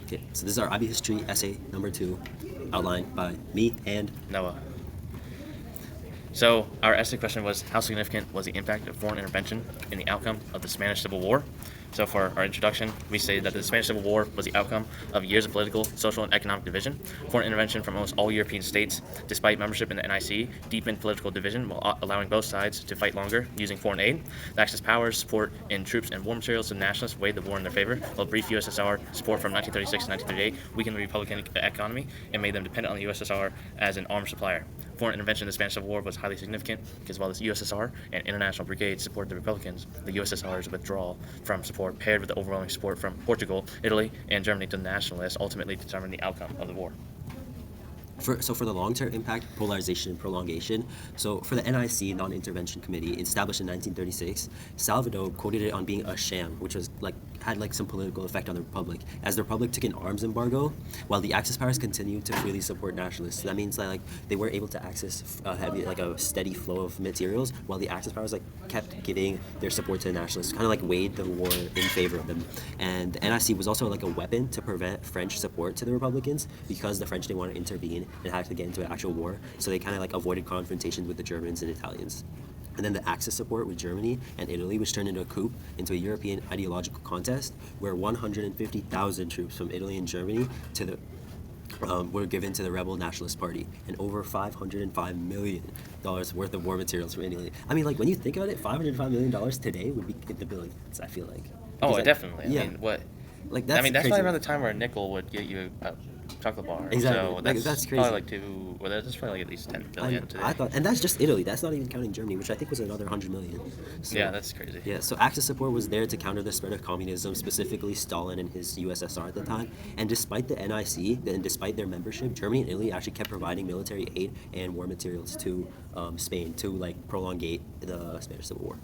Okay, so this is our IB history essay number 2, outlined by me and Noah. So our essay question was, how significant was the impact of foreign intervention in the outcome of the Spanish Civil War? So for our introduction, we stated that the Spanish Civil War was the outcome of years of political, social, and economic division. Foreign intervention from almost all European states, despite membership in the NIC, deepened political division while allowing both sides to fight longer using foreign aid. The Axis powers' support in troops and war materials to the nationalists weighed the war in their favor, while brief USSR support from 1936 to 1938 weakened the Republican economy and made them dependent on the USSR as an arms supplier. Foreign intervention in the Spanish Civil War was highly significant because while the USSR and international brigades supported the Republicans, the USSR's withdrawal from support, paired with the overwhelming support from Portugal, Italy, and Germany to the nationalists, ultimately determined the outcome of the war. for the long-term impact, polarization, and prolongation, so for the NIC, Non-Intervention Committee, established in 1936, Salvador quoted it on being a sham, which was had some political effect on the Republic, as the Republic took an arms embargo, while the Axis powers continued to freely support nationalists. So that means that they were able to access a steady flow of materials, while the Axis powers kept giving their support to the nationalists, kind of weighed the war in favor of them. And the NIC was also a weapon to prevent French support to the Republicans, because the French didn't want to intervene and had to get into an actual war, so they kind of avoided confrontations with the Germans and Italians. And then the Axis support with Germany and Italy, which turned into a coup, into a European ideological contest, where 150,000 troops from Italy and Germany were given to the rebel Nationalist Party, and over $505 million worth of war materials from Italy. I mean, when you think about it, $505 million today would be in the billions, I feel like. Oh, definitely. Yeah. I mean, what? That's that's crazy. probably around the time where a nickel would get you a chocolate bar. Exactly. So that's crazy. Probably that's probably at least 10 billion today. I thought, and that's just Italy. That's not even counting Germany, which I think was another 100 million. So, yeah, that's crazy. Yeah, so Axis support was there to counter the spread of communism, specifically Stalin and his USSR at the time. And despite the NIC, and despite their membership, Germany and Italy actually kept providing military aid and war materials to Spain to prolongate the Spanish Civil War.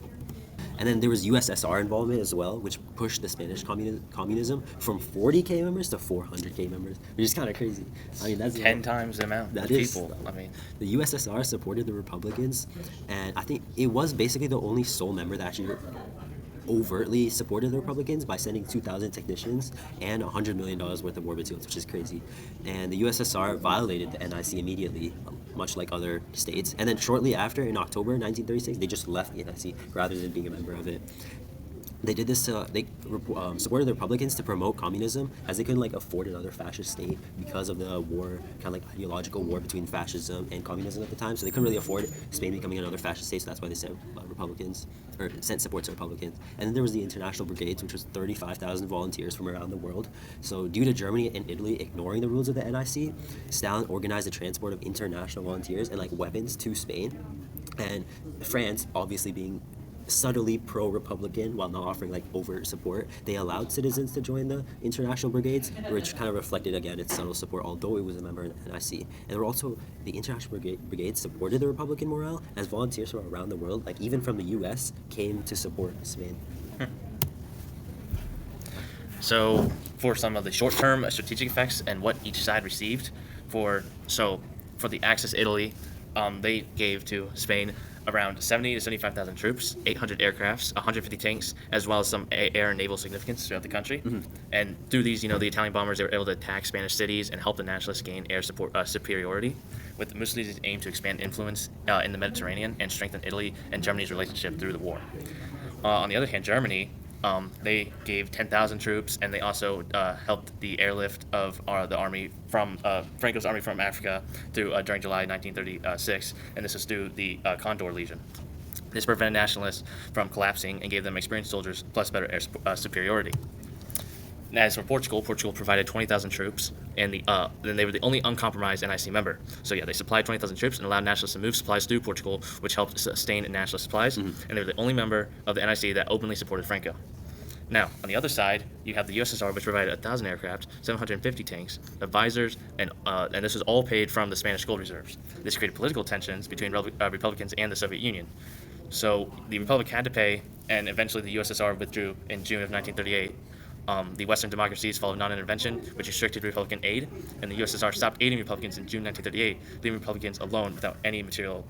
And then there was USSR involvement as well, which pushed the Spanish communism from 40K members to 400K members, which is kind of crazy. I mean, that's 10 times the amount of people. I mean, the USSR supported the Republicans, and I think it was basically the only sole member that actually overtly supported the Republicans by sending 2,000 technicians and $100 million worth of war materials, which is crazy. And the USSR violated the NIC immediately, much like other states. And then shortly after, in October 1936, they just left the NIC rather than being a member of it. They did this they supported the Republicans to promote communism, as they couldn't afford another fascist state because of the war, kind of ideological war between fascism and communism at the time. So they couldn't really afford Spain becoming another fascist state, so that's why they sent sent support to Republicans. And then there was the International Brigades, which was 35,000 volunteers from around the world. So due to Germany and Italy ignoring the rules of the NIC, Stalin organized the transport of international volunteers and weapons to Spain. And France, obviously being subtly pro-Republican while not offering overt support, they allowed citizens to join the international brigades, which kind of reflected again its subtle support, although it was a member of the NIC. And there were also the international brigades supported the Republican morale, as volunteers from around the world, even from the U.S., came to support Spain. So for some of the short-term strategic effects and what each side received, for the Axis Italy, they gave to Spain around 70 to 75,000 troops, 800 aircrafts, 150 tanks, as well as some air and naval significance throughout the country. Mm-hmm. And through these, the Italian bombers, they were able to attack Spanish cities and help the nationalists gain air superiority, with Mussolini's aim to expand influence in the Mediterranean and strengthen Italy and Germany's relationship through the war. On the other hand, Germany, they gave 10,000 troops, and they also helped the airlift of the army from Franco's army from Africa during July 1936, and this was through the Condor Legion. This prevented nationalists from collapsing and gave them experienced soldiers plus better air superiority. As for Portugal provided 20,000 troops, and then they were the only uncompromised NIC member. So yeah, they supplied 20,000 troops and allowed nationalists to move supplies through Portugal, which helped sustain nationalist supplies. Mm-hmm. And they were the only member of the NIC that openly supported Franco. Now, on the other side, you have the USSR, which provided 1,000 aircraft, 750 tanks, advisors, and this was all paid from the Spanish gold reserves. This created political tensions between Republicans and the Soviet Union. So the Republic had to pay, and eventually the USSR withdrew in June of 1938. The Western democracies followed non-intervention, which restricted Republican aid, and the USSR stopped aiding Republicans in June 1938, leaving Republicans alone without any material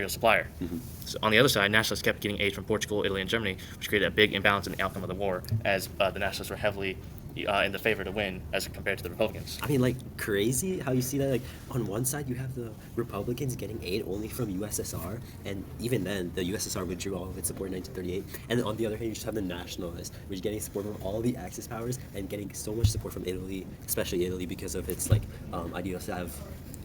supplier. Mm-hmm. So on the other side, nationalists kept getting aid from Portugal, Italy, and Germany, which created a big imbalance in the outcome of the war, as the nationalists were heavily in the favor to win as compared to the Republicans. I mean, like, crazy how you see that. Like, on one side, you have the Republicans getting aid only from USSR, and even then, the USSR withdrew all of its support in 1938. And then on the other hand, you just have the nationalists, which are getting support from all the Axis powers and getting so much support from Italy, especially Italy, because of its ideals to have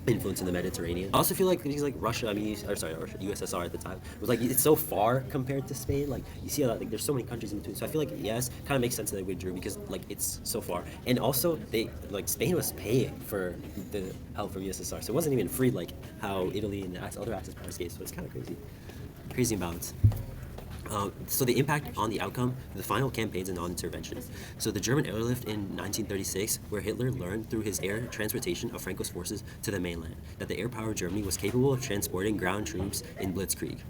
influence in the Mediterranean. I also feel like things like Russia, Russia, USSR at the time, was like, it's so far compared to Spain. Like, you see a lot, like, there's so many countries in between. So I feel like, yes, kind of makes sense that they withdrew because, like, it's so far. And also, Spain was paying for the help from USSR. So it wasn't even free like how Italy and the other Axis powers gave. So it's kind of crazy. Crazy imbalance. So the impact on the outcome of the final campaigns and non-intervention. So the German airlift in 1936, where Hitler learned through his air transportation of Franco's forces to the mainland that the air power of Germany was capable of transporting ground troops in blitzkrieg.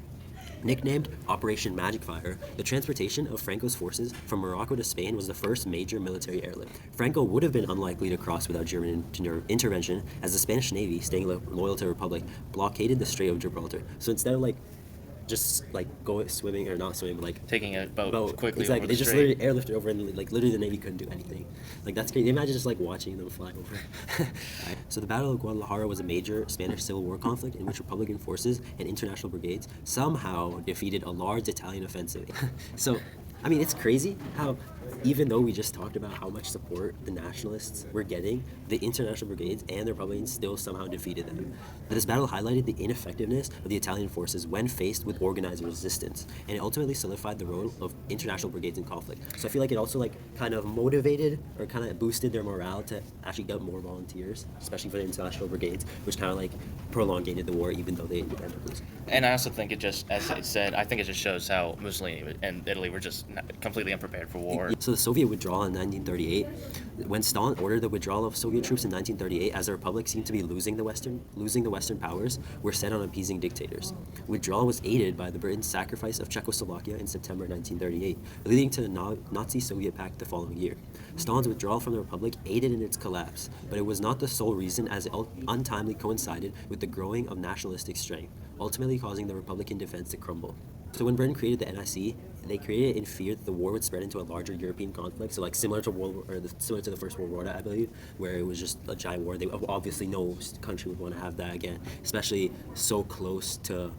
Nicknamed Operation Magic Fire, the transportation of Franco's forces from Morocco to Spain was the first major military airlift. Franco would have been unlikely to cross without German intervention, as the Spanish Navy, staying loyal to the Republic, blockaded the Strait of Gibraltar. So instead of just go swimming, or not swimming, but taking a boat quickly exactly. over They the just strait. literally airlifted over, and literally the Navy couldn't do anything. That's crazy. Imagine just watching them fly over. So the Battle of Guadalajara was a major Spanish Civil War conflict in which Republican forces and international brigades somehow defeated a large Italian offensive. So, I mean, it's crazy how, even though we just talked about how much support the nationalists were getting, the international brigades and the Republicans still somehow defeated them. This battle highlighted the ineffectiveness of the Italian forces when faced with organized resistance, and it ultimately solidified the role of international brigades in conflict. So I feel like it also kind of motivated or kind of boosted their morale to actually get more volunteers, especially for the international brigades, which kind of prolongated the war, even though they ended up losing. And I also think it just, as it said, I think it just shows how Mussolini and Italy were just completely unprepared for war. So the Soviet withdrawal in 1938, when Stalin ordered the withdrawal of Soviet troops in 1938, as the Republic seemed to be losing the Western powers, were set on appeasing dictators. Withdrawal was aided by the Britain's sacrifice of Czechoslovakia in September 1938, leading to the Nazi-Soviet pact the following year. Stalin's withdrawal from the Republic aided in its collapse, but it was not the sole reason, as it untimely coincided with the growing of nationalistic strength, ultimately causing the Republican defense to crumble. So when Britain created the NIC, they created it in fear that the war would spread into a larger European conflict. So similar to similar to the First World War, I believe, where it was just a giant war. They obviously no country would want to have that again, especially so close to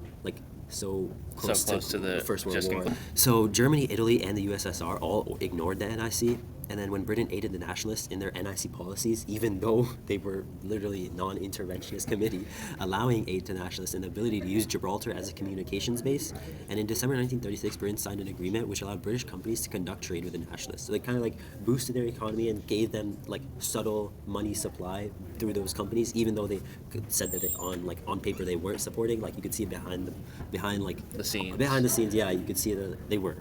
so close to the First World War. So Germany, Italy, and the USSR all ignored the NIC. And then when Britain aided the nationalists in their NIC policies, even though they were literally non-interventionist committee, allowing aid to nationalists and the ability to use Gibraltar as a communications base. And in December 1936, Britain signed an agreement which allowed British companies to conduct trade with the nationalists. So they kind of boosted their economy and gave them subtle money supply through those companies, even though they said that on paper they weren't supporting. You could see behind the scenes. Behind the scenes, yeah, you could see that they were.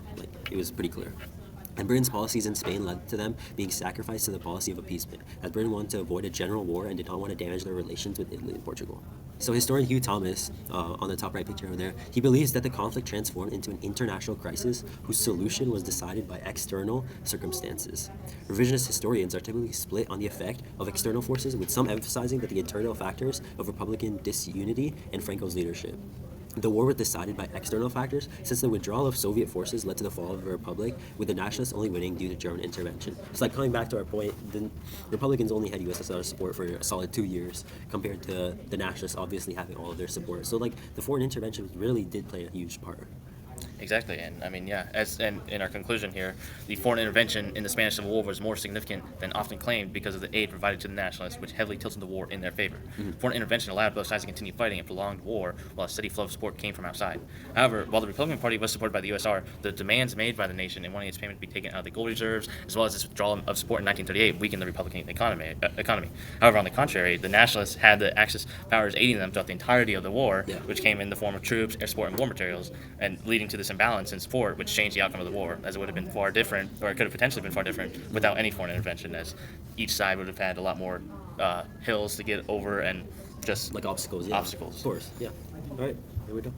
It was pretty clear. And Britain's policies in Spain led to them being sacrificed to the policy of appeasement, as Britain wanted to avoid a general war and did not want to damage their relations with Italy and Portugal. So historian Hugh Thomas, on the top right picture over there, he believes that the conflict transformed into an international crisis whose solution was decided by external circumstances. Revisionist historians are typically split on the effect of external forces, with some emphasizing that the internal factors of Republican disunity and Franco's leadership. The war was decided by external factors, since the withdrawal of Soviet forces led to the fall of the Republic, with the nationalists only winning due to German intervention. So coming back to our point, the Republicans only had USSR support for a solid 2 years, compared to the nationalists obviously having all of their support. So the foreign intervention really did play a huge part. Exactly, and I mean, yeah, and in our conclusion here, the foreign intervention in the Spanish Civil War was more significant than often claimed because of the aid provided to the nationalists, which heavily tilted the war in their favor. Foreign intervention allowed both sides to continue fighting a prolonged war while a steady flow of support came from outside. However, while the Republican Party was supported by the USSR, the demands made by the nation in wanting its payment to be taken out of the gold reserves, as well as its withdrawal of support in 1938, weakened the Republican economy. However, on the contrary, the nationalists had the Axis powers aiding them throughout the entirety of the war, which came in the form of troops, air support, and war materials, and leading to this imbalance in support, which changed the outcome of the war, as it would have been far different, or it could have potentially been far different, without any foreign intervention, as each side would have had a lot more hills to get over and just obstacles. Yeah. Obstacles. Of course, yeah. All right, here we go.